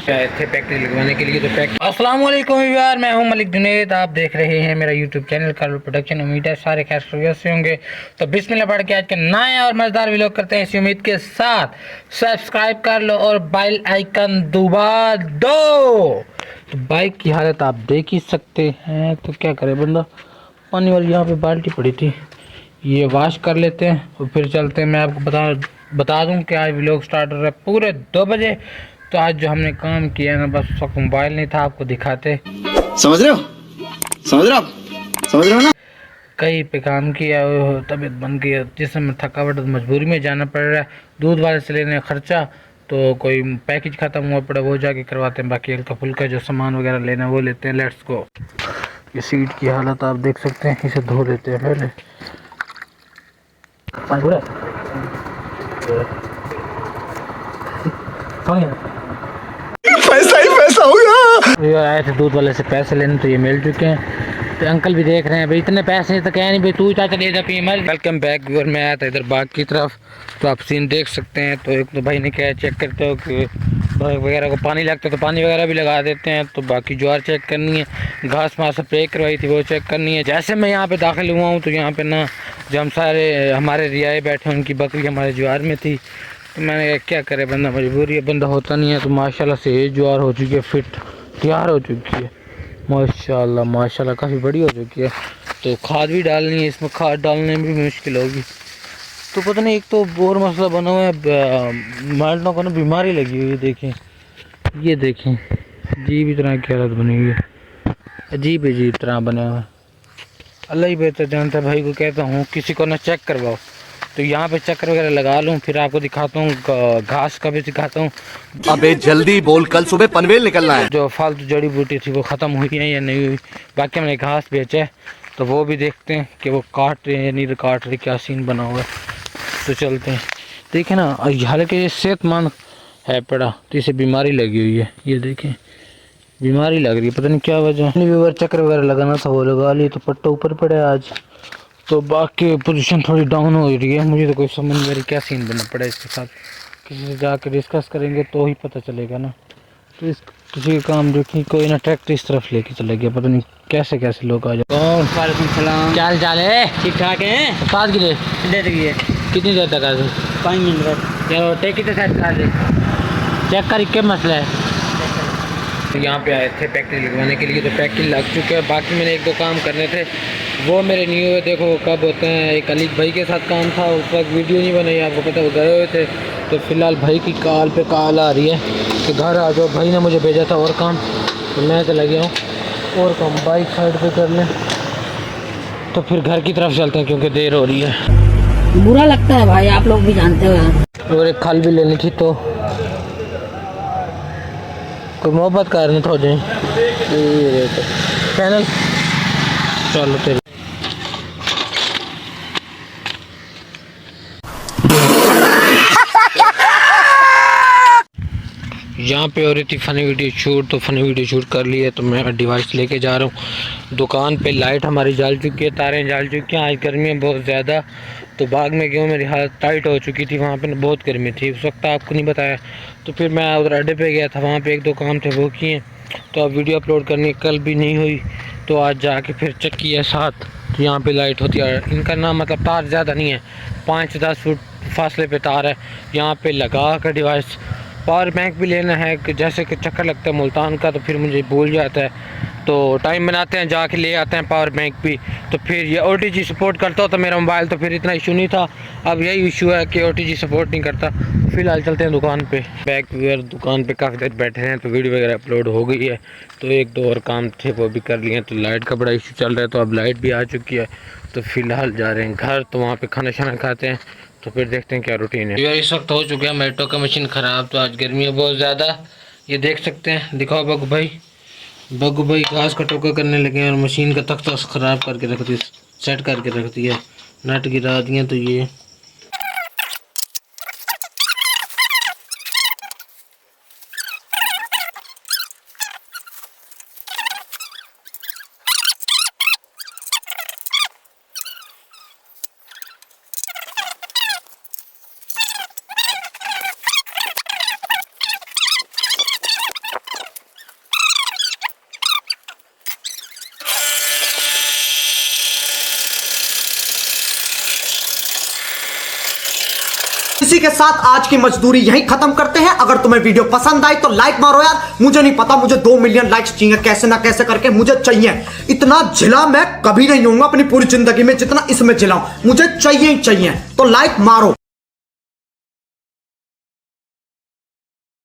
आए थे पैकेज लगवाने के लिए। तो अस्सलाम वालेकुम यार, मैं हूं मलिक जुनैद। आप देख रहे हैं मेरा यूट्यूब चैनल कालू प्रोडक्शन। उम्मीद है सारे खैर खैरियत से होंगे। तो बिस्मिल्लाह पढ़ के आज के नए और मजेदार व्लॉग करते हैं इसी उम्मीद के साथ। सब्सक्राइब कर लो और बेल आइकन दबा दो। तो बाइक की हालत आप देख ही सकते हैं। तो क्या करे बंदा, पानी वाली यहाँ पे बाल्टी पड़ी थी, ये वॉश कर लेते हैं और फिर चलते हैं। मैं आपको बता दूं कि आज व्लॉग स्टार्ट हो रहा है पूरे 2 बजे। तो आज जो हमने काम किया ना, बस उस वक्त मोबाइल नहीं था, आपको दिखाते। समझ रहे हो, समझ रहे हो ना। कहीं पे काम किया, तबीयत बन गई, जिसमें थकावट, मजबूरी में जाना पड़ रहा है। दूध वाले से लेने खर्चा, तो कोई पैकेज ख़त्म हुआ पड़ा वो जाके करवाते हैं, बाकी हल्का फुल्का जो सामान वगैरह लेना वो लेते हैं। Let's go. ये सीट की हालत आप देख सकते हैं, इसे धो लेते हैं पहले। पैसा ही पैसा होगा। ये आए थे दूध वाले से पैसे लेने, तो ये मिल चुके हैं। तो अंकल भी देख रहे हैं भाई, इतने पैसे तो कह नहीं भाई, तू चाचा ले जा पी मल। Welcome back viewer. मैं आया था इधर बाग की तरफ, तो आप सीन देख सकते हैं। तो एक तो भाई ने क्या चेक करते हो कि बाग वगैरह को पानी लगता है, तो पानी वगैरह भी लगा देते हैं। तो बाकी ज्वार चेक करनी है, घास मास स्प्रे करवाई थी वो चेक करनी है। जैसे मैं यहाँ पे दाखिल हुआ हूँ, तो यहाँ पे ना जो हम सारे हमारे रियाए बैठे हैं, उनकी बकरी हमारे ज्वार में थी। तो मैंने क्या करे, बंदा मजबूरी है, बंदा होता नहीं है। तो माशाल्लाह से ये ज्वार हो चुकी है, फिट तैयार हो चुकी है माशाल्लाह माशाल्लाह, काफ़ी बड़ी हो चुकी है। तो खाद भी डालनी है, इसमें खाद डालने में भी मुश्किल होगी। तो पता नहीं, एक तो और मसला बना हुआ है, माल्टों को ना बीमारी लगी हुई है। ये देखें अजीब ही तरह की हालत बनी हुई है, अजीब अजीब तरह बना हुआ है। अल्लाह ही बेहतर जानता है। भाई को कहता हूँ किसी को ना चेक करवाओ। तो यहाँ पे चक्कर वगैरह लगा लूँ, फिर आपको दिखाता हूँ, घास का भी दिखाता हूँ। अबे जल्दी बोल, कल सुबह पनवेल निकलना है। जो फालतू जड़ी बूटी थी वो ख़त्म हुई है या नहीं हुई। बाकी हमने घास बेचा है, तो वो भी देखते हैं कि वो काट रहे हैं या नहीं काट रहे, क्या सीन बना हुआ है। तो चलते हैं। देखें ना, हालांकि ये सेहतमंद है पड़ा, तो इसे बीमारी लगी हुई है। ये देखें बीमारी लग रही है, पता नहीं क्या वजह है। चक्कर वगैरह लगाना था वो लगा ली, तो पट्टा ऊपर पड़ा है आज। तो बाकी पोजीशन थोड़ी डाउन हो रही है। मुझे तो कोई समझ नहीं आ रही क्या सीन बना पड़ा है इसके साथ। किसी से जाकर डिस्कस करेंगे तो ही पता चलेगा ना। तो इस किसी का काम देखी, कोई ना ट्रैक्टर इस तरफ लेके चले गया, पता नहीं कैसे कैसे लोग आ जाए। वालेकुम सलाम। क्या चाल है? ठीक ठाक हैं। साथ की दे दे दिए कितनी देर तक आ जाए? 5 मिनट बाद। चलो टेक तो सेट कर दे, चेक कर क्या मसला है। यहाँ पे आए थे पैकेज लगवाने के लिए, तो पैकेज लग चुके हैं। बाकी मैंने 1-2 काम करने थे, वो मेरे नहीं हुए। देखो कब होते हैं। एक अलीक भाई के साथ काम था, उस वक्त वीडियो नहीं बनाई, आपको पता वो गए हुए थे। तो फिलहाल भाई की कॉल पे कॉल आ रही है कि घर आ जाओ। भाई ने मुझे भेजा था और काम, तो मैं तो लगे हूँ और काम। बाइक साइड पे कर लें तो फिर घर की तरफ चलते हैं, क्योंकि देर हो रही है। बुरा लगता है भाई, आप लोग भी जानते हो यार। और एक खल भी लेनी थी, तो कोई मोहब्बत करनी तो हो जाए चैनल। चलो तेरी यहाँ पे हो रही थी फ़नी वीडियो शूट, तो फ़नी वीडियो शूट कर ली है। तो मैं डिवाइस लेके जा रहा हूँ दुकान पे। लाइट हमारी जल चुकी है, तारें जल चुकी हैं। आज गर्मी है बहुत ज़्यादा। तो बाग में गया, मेरी हालत टाइट हो चुकी थी। वहाँ पे ना बहुत गर्मी थी उस वक्त, आपको नहीं बताया। तो फिर मैं उधर अड्डे पे गया था, वहाँ पे 1-2 काम थे वो किए। तो अब वीडियो अपलोड करनी कल भी नहीं हुई, तो आज जाके फिर चक्की है साथ। तो यहाँ पे लाइट होती है, इनका ना मतलब तार ज़्यादा नहीं है, 5-10 फुट फासले पे तार है। यहाँ पे लगा कर डिवाइस, पावर बैंक भी लेना है कि जैसे कि चक्कर लगता है मुल्तान का, तो फिर मुझे भूल जाता है। तो टाइम बनाते हैं, जाके ले आते हैं पावर बैंक भी। तो फिर ये OTG सपोर्ट करता होता मेरा मोबाइल, तो फिर इतना इशू नहीं था। अब यही इशू है कि OTG सपोर्ट नहीं करता। फ़िलहाल चलते हैं दुकान पे। बैक व्यूअर दुकान पे काफ़ी देर बैठे हैं, तो वीडियो वगैरह अपलोड हो गई है। तो 1-2 और काम थे वो भी कर लिए हैं। तो लाइट का बड़ा इशू चल रहा है, तो अब लाइट भी आ चुकी है। तो फ़िलहाल जा रहे हैं घर, तो वहाँ पर खाना शाना खाते हैं, तो फिर देखते हैं क्या रूटीन है। यार इस वक्त हो चुका है मेट्रो का मशीन ख़राब। तो आज गर्मी है बहुत ज़्यादा, ये देख सकते हैं। दिखाओ बग्गू भाई घास का टोका करने लगे हैं, और मशीन का तख्ता ख़राब करके रख दी, सेट करके रख दिया, नट गिरा दिए। तो ये इसी के साथ आज की मजदूरी यहीं खत्म करते हैं। अगर तुम्हें वीडियो पसंद आई तो लाइक मारो यार। मुझे नहीं पता, मुझे 2 मिलियन लाइक्स चाहिए, कैसे ना कैसे करके मुझे चाहिए। इतना झिला मैं कभी नहीं होऊंगा अपनी पूरी जिंदगी में जितना इसमें झिलाऊं, मुझे चाहिए ही चाहिए। तो लाइक मारो।